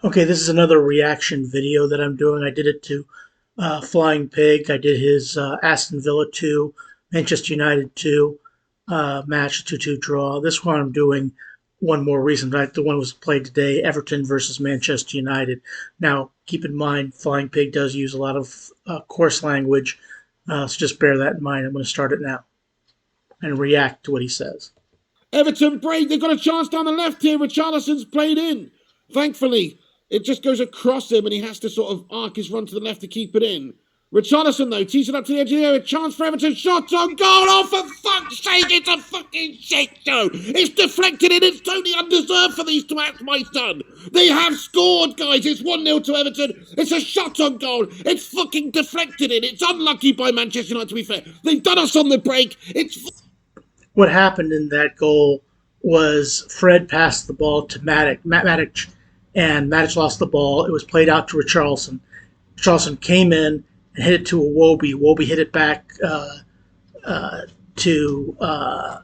Okay, this is another reaction video that I'm doing. I did it to Flying Pig. I did his Aston Villa 2, Manchester United 2 match, 2-2 draw. This one I'm doing one more recent. The one was played today, Everton versus Manchester United. Now, keep in mind, Flying Pig does use a lot of coarse language, so just bear that in mind. I'm going to start it now and react to what he says. Everton break. They've got a chance down the left here. Richarlison's played in. Thankfully, it just goes across him and he has to sort of arc his run to the left to keep it in. Richarlison, though, tees it up to the edge of the area. Chance for Everton. Shot on goal. Oh, for fuck's sake, it's a fucking shit show. It's deflected in. It's totally undeserved for these to act, my son. They have scored, guys. It's 1-0 to Everton. It's a shot on goal. It's fucking deflected in. It's unlucky by Manchester United, to be fair. They've done us on the break. What happened in that goal was Fred passed the ball to Matic, and Matic lost the ball. It was played out to Richarlison. Richarlison came in and hit it to Iwobi. Iwobi hit it back to oh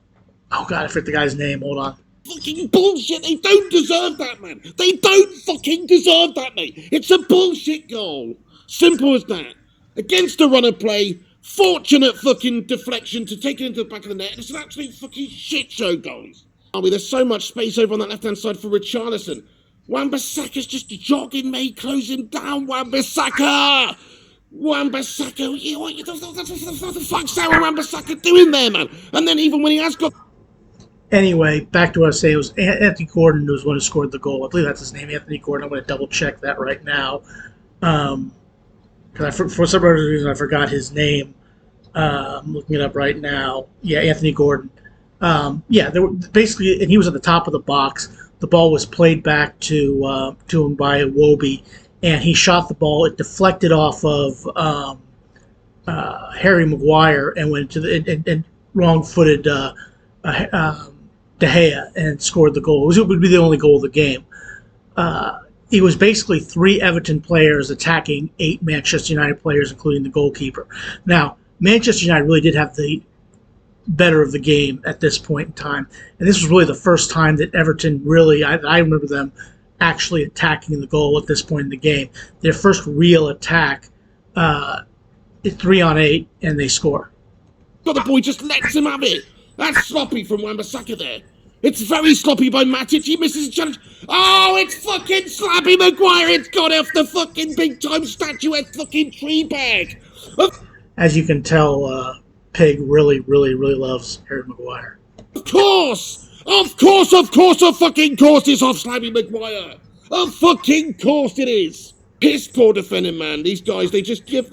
god, I forget the guy's name. Hold on. Fucking bullshit. They don't deserve that, man. They don't fucking deserve that, mate. It's a bullshit goal. Simple as that. Against a run of play. Fortunate fucking deflection to take it into the back of the net. It's an absolute fucking shit show, guys. There's so much space over on that left-hand side for Richarlison. Wan-Bissaka's just jogging, mate. Close him down, Wan-Bissaka! Wan-Bissaka, what the fuck's that Wan-Bissaka doing there, man? And then even when he has got... Anyway, back to what I was saying. It was Anthony Gordon who was one who scored the goal. I believe that's his name, Anthony Gordon. I'm going to double-check that right now. Because for some reason I forgot his name. I'm looking it up right now. Yeah, Anthony Gordon. Yeah, they were basically, and he was at the top of the box. The ball was played back to him by Iwobi, and he shot the ball. It deflected off of Harry Maguire and went to the and wrong-footed De Gea and scored the goal. It would be the only goal of the game. It was basically 3 Everton players attacking 8 Manchester United players, including the goalkeeper. Now, Manchester United really did have the better of the game at this point in time. And this was really the first time that Everton really, I remember them actually attacking the goal at this point in the game. Their first real attack, 3-on-8, and they score. The boy just lets him have it. That's sloppy from Wan-Bissaka there. It's very sloppy by Matic. He misses a challenge. Oh, it's fucking Slabby Maguire. It's got off the fucking big-time statuette fucking tree bag. As you can tell, Pig really, really, really loves Harry Maguire. Of course, of fucking course it's off Slabby Maguire. Of fucking course it is. Piss poor defending, man. These guys, they just give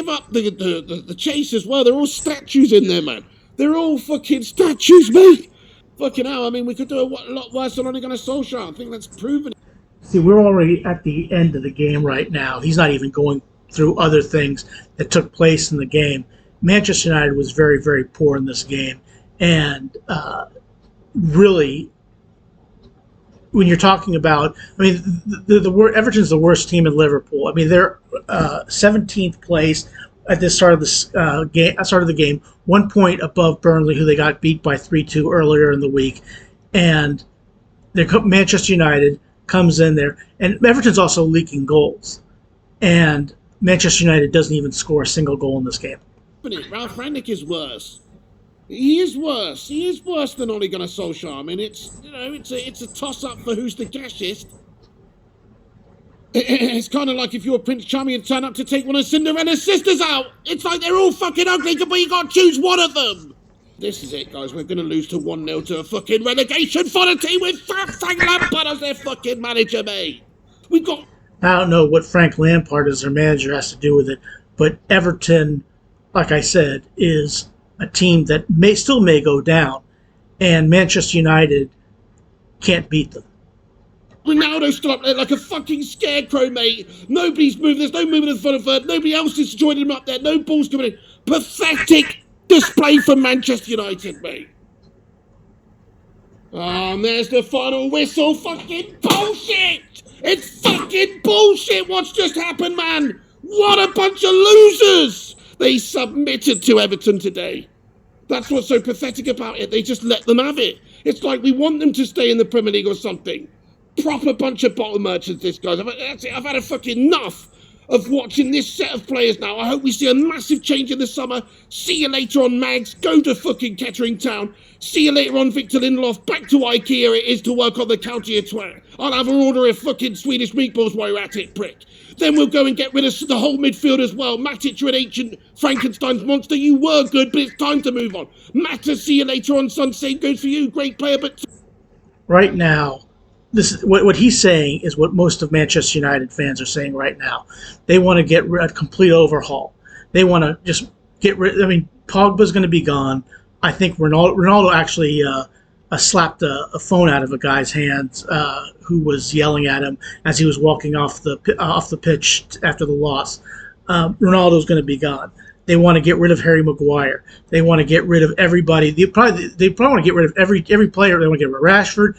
up the chase as well. They're all statues in there, man. They're all fucking statues, mate. Fucking hell, I mean, we could do a lot worse than Ole Gunnar Solskjaer. I think that's proven. See, we're already at the end of the game right now. He's not even going through other things that took place in the game. Manchester United was very, very poor in this game. And really, when you're talking about, I mean, Everton's the worst team in Liverpool. I mean, they're 17th place at the start of the game, 1 point above Burnley, who they got beat by 3-2 earlier in the week, and Manchester United comes in there, and Everton's also leaking goals, and Manchester United doesn't even score a single goal in this game. Ralph Rangnick is worse. He is worse. He is worse than Ole Gunnar Solskjaer. I mean, it's a toss-up for who's the gashest. It's kind of like if you were Prince Charming and turn up to take one of Cinderella's sisters out. It's like they're all fucking ugly, but you got to choose one of them. This is it, guys. We're going to lose to 1-0 to a fucking relegation for a team with Frank Lampard as their fucking manager, mate. I don't know what Frank Lampard as their manager has to do with it, but Everton, like I said, is a team that may go down, and Manchester United can't beat them. Ronaldo stood up there like a fucking scarecrow, mate. Nobody's moving. There's no movement in the front of third. Nobody else is joining him up there. No balls coming in. Pathetic display from Manchester United, mate. And there's the final whistle. Fucking bullshit. It's fucking bullshit what's just happened, man. What a bunch of losers. They submitted to Everton today. That's what's so pathetic about it. They just let them have it. It's like we want them to stay in the Premier League or something. proper bunch of bottle merchants, this guys. I've had a fucking enough of watching this set of players now. I hope we see a massive change in the summer. See you later on, Mags. Go to fucking Kettering Town. See you later on, Victor Lindelof. Back to IKEA it is to work on the county of twat. I'll have an order of fucking Swedish meatballs while you're at it, prick. Then we'll go and get rid of the whole midfield as well. Matic, you're an ancient Frankenstein's monster. You were good, but it's time to move on. Mata, see you later on, son. Same goes for you. Great player, but... Right now, this what he's saying is what most of Manchester United fans are saying right now. They want to get a complete overhaul. They want to just get rid. I mean, Pogba's going to be gone. I think Ronaldo actually slapped a phone out of a guy's hands who was yelling at him as he was walking off the pitch after the loss. Ronaldo's going to be gone. They want to get rid of Harry Maguire. They want to get rid of everybody. They probably want to get rid of every player. They want to get rid of Rashford.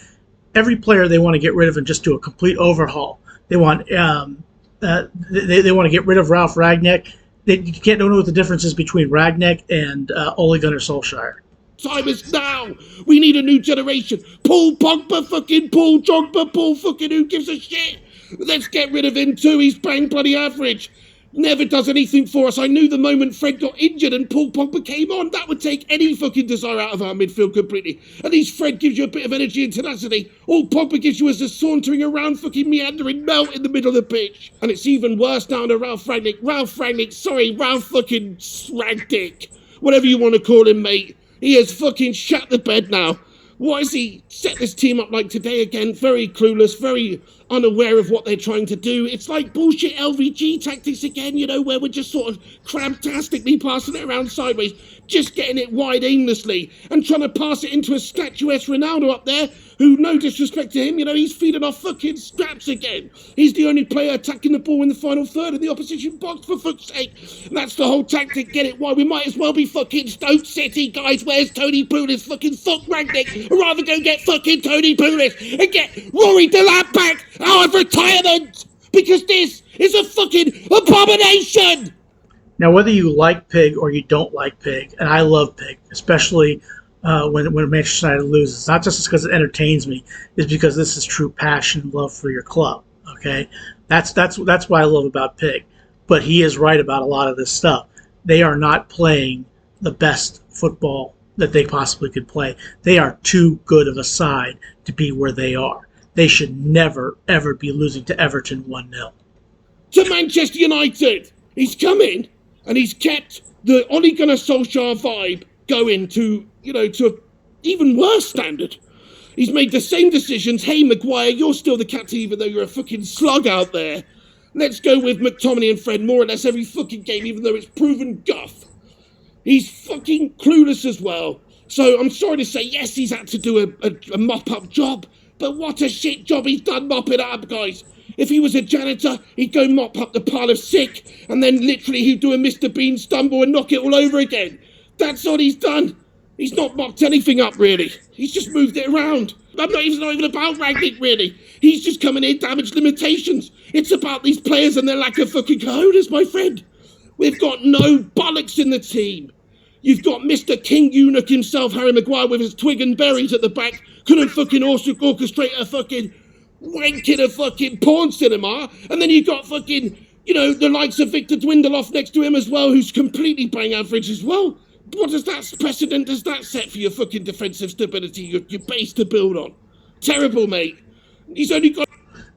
Every player they want to get rid of and just do a complete overhaul. They want they want to get rid of Ralph Ragnick. You don't know what the difference is between Ragnick and Ole Gunnar Solskjaer. Time is now. We need a new generation. Paul Pogba, fucking Paul Jogba, Paul fucking who gives a shit. Let's get rid of him too. He's bang bloody average. Never does anything for us. I knew the moment Fred got injured and Paul Pogba came on, that would take any fucking desire out of our midfield completely. At least Fred gives you a bit of energy and tenacity. All Pogba gives you is a sauntering around fucking meandering melt in the middle of the pitch. And it's even worse down to Ralph Ragnick, Ralph fucking Ragnick. Whatever you want to call him, mate. He has fucking shut the bed now. What has he set this team up like today again? Very clueless, very unaware of what they're trying to do. It's like bullshit LVG tactics again, you know, where we're just sort of crabtastically passing it around sideways, just getting it wide aimlessly and trying to pass it into a statuesque Ronaldo up there who, no disrespect to him, you know, he's feeding off fucking scraps again. He's the only player attacking the ball in the final third of the opposition box, for fuck's sake. That's the whole tactic, get it wide. We might as well be fucking Stoke City, guys. Where's Tony Pulis? Fucking fuck Ragnick. I'd rather go get fucking Tony Pulis and get Rory Delap back out of retirement, because this is a fucking abomination. Now, whether you like Pig or you don't like Pig, and I love Pig, especially when Manchester United loses, not just because it entertains me, is because this is true passion and love for your club. Okay, that's what I love about Pig. But he is right about a lot of this stuff. They are not playing the best football that they possibly could play. They are too good of a side to be where they are. They should never, ever be losing to Everton 1-0. To Manchester United, he's come in and he's kept the Ole Gunnar Solskjaer vibe going to, you know, to an even worse standard. He's made the same decisions. Hey, Maguire, you're still the captain even though you're a fucking slug out there. Let's go with McTominay and Fred more or less every fucking game, even though it's proven guff. He's fucking clueless as well. So I'm sorry to say, yes, he's had to do a mop-up job, but what a shit job he's done mopping up, guys. If he was a janitor, he'd go mop up the pile of sick, and then literally he'd do a Mr. Bean stumble and knock it all over again. That's all he's done. He's not mopped anything up, really. He's just moved it around. It's not even about Ragnick, really. He's just coming in, damage limitations. It's about these players and their lack of fucking cojones, my friend. We've got no bollocks in the team. You've got Mr. King Eunuch himself, Harry Maguire, with his twig and berries at the back. Couldn't fucking orchestrate a fucking wank in a fucking porn cinema. And then you've got fucking, you know, the likes of Victor Dwindleoff next to him as well, who's completely bang average as well. What precedent does that set for your fucking defensive stability, your base to build on? Terrible, mate. He's only got...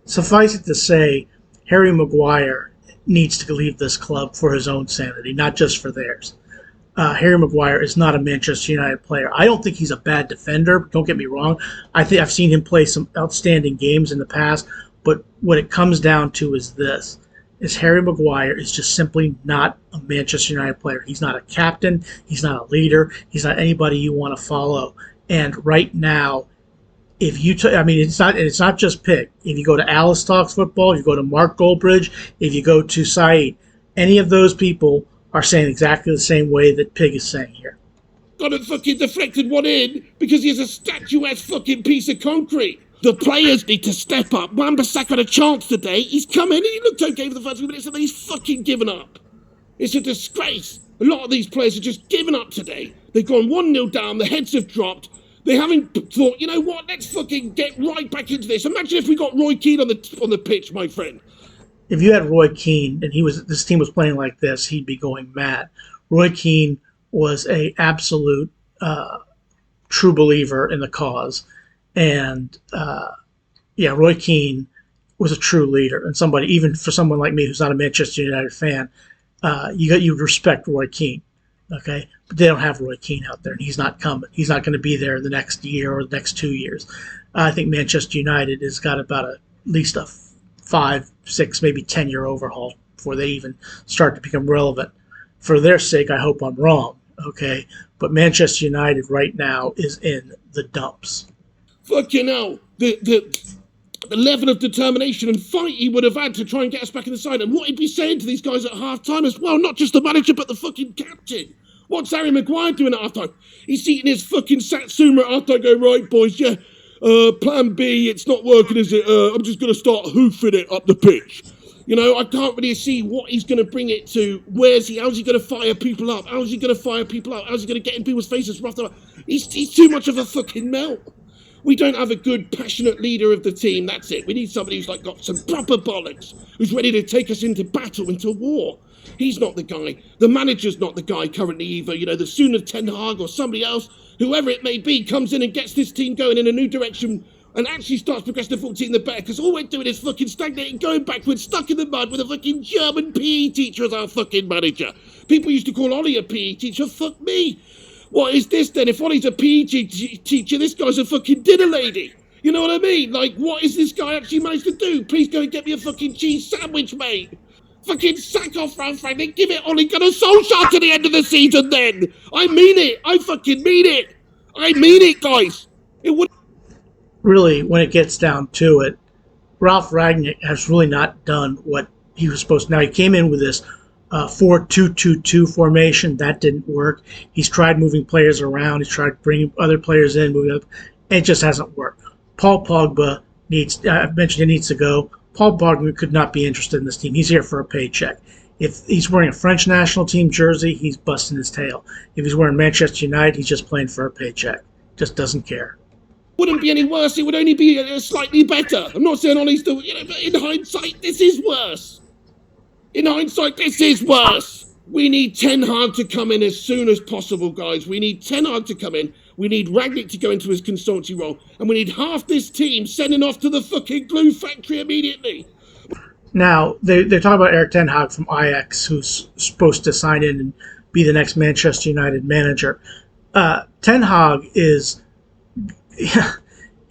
Suffice it to say, Harry Maguire needs to leave this club for his own sanity, not just for theirs. Harry Maguire is not a Manchester United player. I don't think he's a bad defender. Don't get me wrong. I think I've seen him play some outstanding games in the past. But what it comes down to is this: is Harry Maguire is just simply not a Manchester United player. He's not a captain. He's not a leader. He's not anybody you want to follow. And right now, if you, it's not just Pick. If you go to Alice Talks Football, if you go to Mark Goldbridge, if you go to Saeed, any of those people are saying exactly the same way that Pig is saying here. Got it fucking deflected one in because he's a statuesque fucking piece of concrete. The players need to step up. Wan-Bissaka had a chance today. He's come in and he looked okay for the first few minutes and then he's fucking given up. It's a disgrace. A lot of these players have just given up today. They've gone 1-0 down, the heads have dropped. They haven't thought, you know what? Let's fucking get right back into this. Imagine if we got Roy Keane on the pitch, my friend. If you had Roy Keane and this team was playing like this, he'd be going mad. Roy Keane was a absolute true believer in the cause, and yeah, Roy Keane was a true leader and somebody, even for someone like me who's not a Manchester United fan, you'd respect Roy Keane. Okay, but they don't have Roy Keane out there, and he's not coming. He's not going to be there the next year or the next 2 years. I think Manchester United has got about at least a 5, 6, maybe 10-year overhaul before they even start to become relevant. For their sake, I hope I'm wrong. Okay, but Manchester United right now is in the dumps. Fucking hell. The level of determination and fight he would have had to try and get us back in the side, and what he'd be saying to these guys at half time as well, not just the manager but the fucking captain. What's Harry Maguire doing at half time? He's eating his fucking Satsuma at half time, going, right boys, yeah, plan B, it's not working, is it? I'm just going to start hoofing it up the pitch. You know, I can't really see what he's going to bring it to. How's he going to fire people up? How's he going to fire people up? How's he going to get in people's faces? He's too much of a fucking melt. We don't have a good, passionate leader of the team. That's it. We need somebody who's got some proper bollocks, who's ready to take us into battle, into war. He's not the guy. The manager's not the guy currently either. You know, the sooner Ten Hag or somebody else, whoever it may be, comes in and gets this team going in a new direction and actually starts progressing the football team the better, because all we're doing is fucking stagnating, going backwards, stuck in the mud with a fucking German PE teacher as our fucking manager. People used to call Ollie a PE teacher. Fuck me. What is this then? If Ollie's a PE teacher, this guy's a fucking dinner lady. You know what I mean? Like, what is this guy actually managed to do? Please go and get me a fucking cheese sandwich, mate. Fucking sack off, Ralph Rangnick. Give it Ollie Gunnar Solskjaer to the end of the season then. I mean it. I fucking mean it. I mean it, guys. It would. Really, when it gets down to it, Ralph Rangnick has really not done what he was supposed to. Now, he came in with this 4-2-2-2 formation. That didn't work. He's tried moving players around. He's tried bringing other players in, moving up. It just hasn't worked. Paul Pogba I mentioned he needs to go. Paul Pogba could not be interested in this team. He's here for a paycheck. If he's wearing a French national team jersey, he's busting his tail. If he's wearing Manchester United, he's just playing for a paycheck. Just doesn't care. Wouldn't be any worse. It would only be slightly better. I'm not saying Ollie's still, but in hindsight, this is worse. In hindsight, this is worse. We need Ten Hag to come in as soon as possible, guys. We need Ten Hag to come in. We need Rangnick to go into his consultancy role. And we need half this team sending off to the fucking glue factory immediately. Now, they're talking about Erik Ten Hag from Ajax, who's supposed to sign in and be the next Manchester United manager. Ten Hag is... I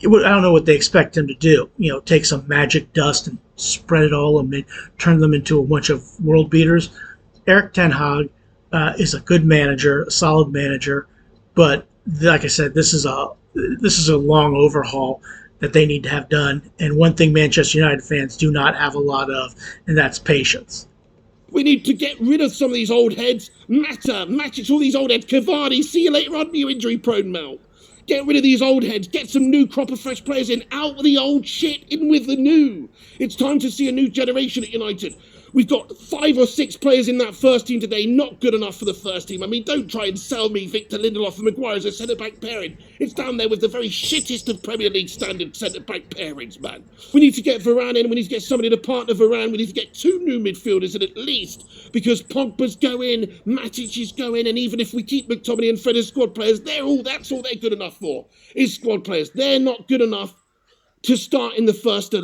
don't know what they expect him to do. You know, take some magic dust and spread it all and turn them into a bunch of world beaters. Erik Ten Hag is a good manager, a solid manager, but like I said, this is a long overhaul that they need to have done. And one thing Manchester United fans do not have a lot of, and that's patience. We need to get rid of some of these old heads. Matic, all these old heads. Cavani, see you later on, you injury-prone Mel. Get rid of these old heads. Get some new crop of fresh players in. Out with the old shit, in with the new. It's time to see a new generation at United. We've got 5 or 6 players in that first team today, not good enough for the first team. I mean, don't try and sell me Victor Lindelof and Maguire as a centre-back pairing. It's down there with the very shittest of Premier League standard centre-back pairings, man. We need to get Varane in. We need to get somebody to partner Varane. We need to get 2 new midfielders in at least, because Pogba's going, Matic is going, and even if we keep McTominay and Fred as squad players, that's all they're good enough for, is squad players. They're not good enough to start in the first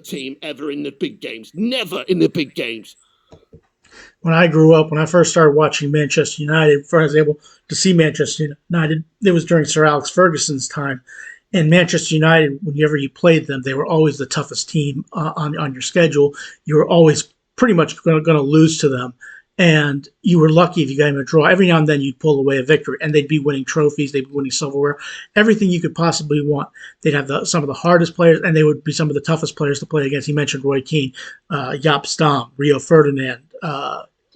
team ever in the big games. Never in the big games. When I grew up, when I first started watching Manchester United, before I was able to see Manchester United, it was during Sir Alex Ferguson's time. And Manchester United, whenever you played them, they were always the toughest team on your schedule. You were always pretty much going to lose to them. And you were lucky if you got them a draw. Every now and then you'd pull away a victory, and they'd be winning trophies, they'd be winning silverware, everything you could possibly want. They'd have some of the hardest players, and they would be some of the toughest players to play against. He mentioned Roy Keane, Jaap Stam, Rio Ferdinand,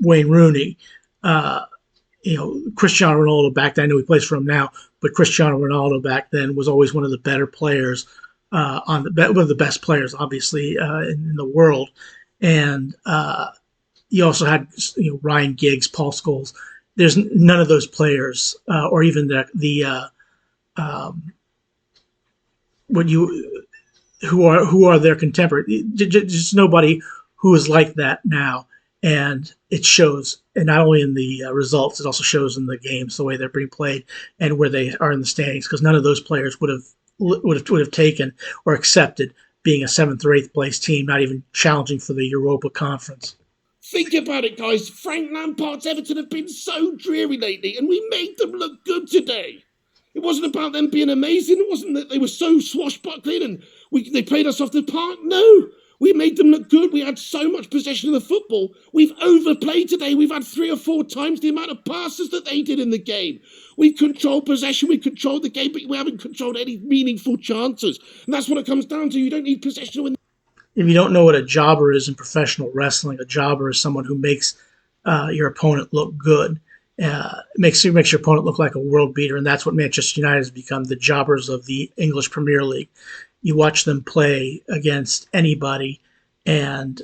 Wayne Rooney, Cristiano Ronaldo back then. I know he plays for him now, but Cristiano Ronaldo back then was always one of the better players, one of the best players, obviously, in the world. And you also had Ryan Giggs, Paul Scholes. There's none of those players, or even the when you who are their contemporary. Just nobody who is like that now, and it shows. And not only in the results, it also shows in the games, the way they're being played, and where they are in the standings. Because none of those players would have taken or accepted being a seventh or eighth place team, not even challenging for the Europa Conference. Think about it, guys. Frank Lampard's Everton have been so dreary lately, and we made them look good today. It wasn't about them being amazing. It wasn't that they were so swashbuckling and they played us off the park. No, we made them look good. We had so much possession of the football. We've overplayed today. We've had 3 or 4 times the amount of passes that they did in the game. We controlled possession. We controlled the game, but we haven't controlled any meaningful chances. And that's what it comes down to. You don't need possession to win. If you don't know what a jobber is in professional wrestling, a jobber is someone who makes your opponent look good. Makes your opponent look like a world beater, and that's what Manchester United has become, the jobbers of the English Premier League. You watch them play against anybody, and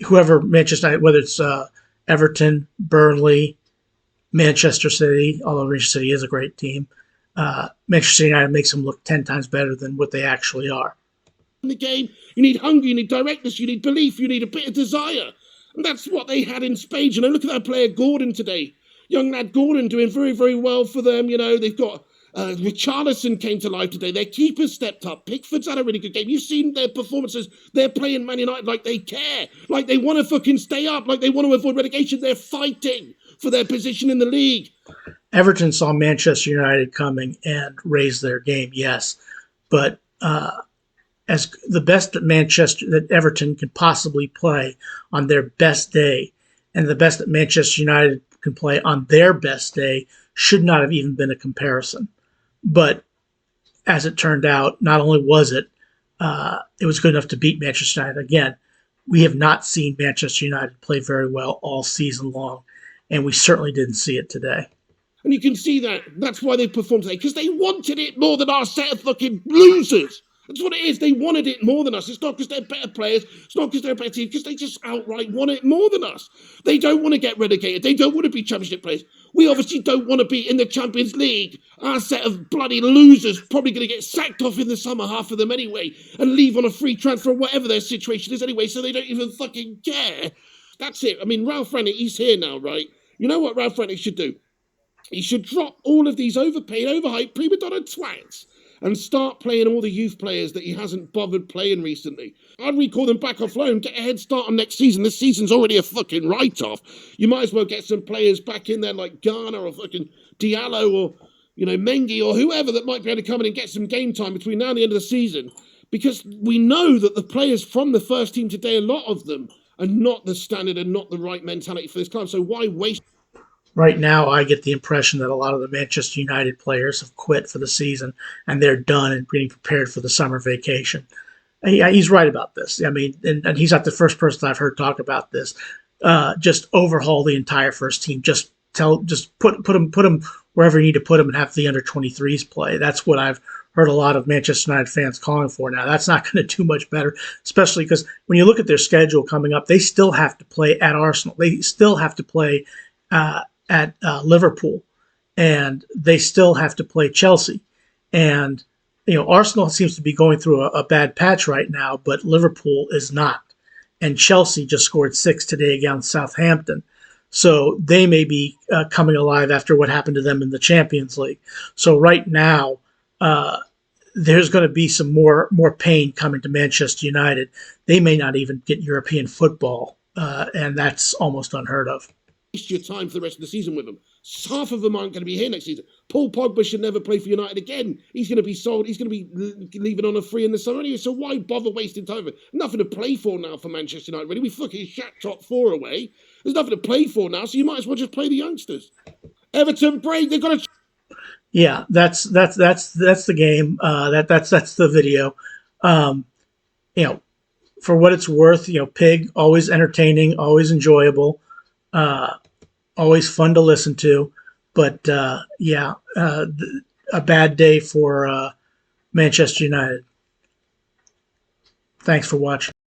whoever Manchester United, whether it's Everton, Burnley, Manchester City, although Manchester City is a great team, Manchester United makes them look 10 times better than what they actually are. In the game, you need hunger, you need directness, you need belief, you need a bit of desire. And that's what they had in spades. You know, look at that player Gordon today. Young lad Gordon doing very, very well for them. You know, they've got Richarlison came to life today. Their keeper stepped up. Pickford's had a really good game. You've seen their performances. They're playing Man United like they care. Like they want to fucking stay up. Like they want to avoid relegation. They're fighting for their position in the league. Everton saw Manchester United coming and raised their game, yes. But as the best that Everton can possibly play on their best day, and the best that Manchester United can play on their best day, should not have even been a comparison. But as it turned out, not only was it was good enough to beat Manchester United. Again, we have not seen Manchester United play very well all season long, and we certainly didn't see it today. And you can see that. That's why they performed today, because they wanted it more than our set of fucking losers. That's what it is. They wanted it more than us. It's not because they're better players. It's not because they're better teams. Because they just outright want it more than us. They don't want to get relegated. They don't want to be championship players. We obviously don't want to be in the Champions League. Our set of bloody losers probably going to get sacked off in the summer, half of them anyway, and leave on a free transfer or whatever their situation is anyway, so they don't even fucking care. That's it. I mean, Ralph Rangnick, he's here now, right? You know what Ralph Rangnick should do? He should drop all of these overpaid, overhyped, prima donna twats and start playing all the youth players that he hasn't bothered playing recently. I'd recall them back off loan, get a head start on next season. This season's already a fucking write-off. You might as well get some players back in there like Garner or fucking Diallo or, you know, Mengi or whoever that might be able to come in and get some game time between now and the end of the season. Because we know that the players from the first team today, a lot of them, are not the standard and not the right mentality for this club. So why waste? Right now, I get the impression that a lot of the Manchester United players have quit for the season and they're done and getting prepared for the summer vacation. He's right about this. I mean, and he's not the first person I've heard talk about this. Just overhaul the entire first team. Just put them wherever you need to put them and have the under 23s play. That's what I've heard a lot of Manchester United fans calling for now. That's not going to do much better, especially because when you look at their schedule coming up, they still have to play at Arsenal. They still have to play at Liverpool, and they still have to play Chelsea. And, you know, Arsenal seems to be going through a bad patch right now, but Liverpool is not. And Chelsea just scored 6 today against Southampton. So they may be coming alive after what happened to them in the Champions League. So right now, there's going to be some more pain coming to Manchester United. They may not even get European football, and that's almost unheard of. Waste your time for the rest of the season with them. Half of them aren't going to be here next season. Paul Pogba should never play for United again. He's going to be sold. He's going to be leaving on a free in the summer anyway. So why bother wasting time? Nothing to play for now for Manchester United. Really, we fucking shot top 4 away. There's nothing to play for now, so you might as well just play the youngsters. Everton break. They've got to. Yeah, that's the game. That's the video. You know, for what it's worth, you know, Pig, always entertaining, always enjoyable. Always fun to listen to, but a bad day for Manchester United. Thanks for watching.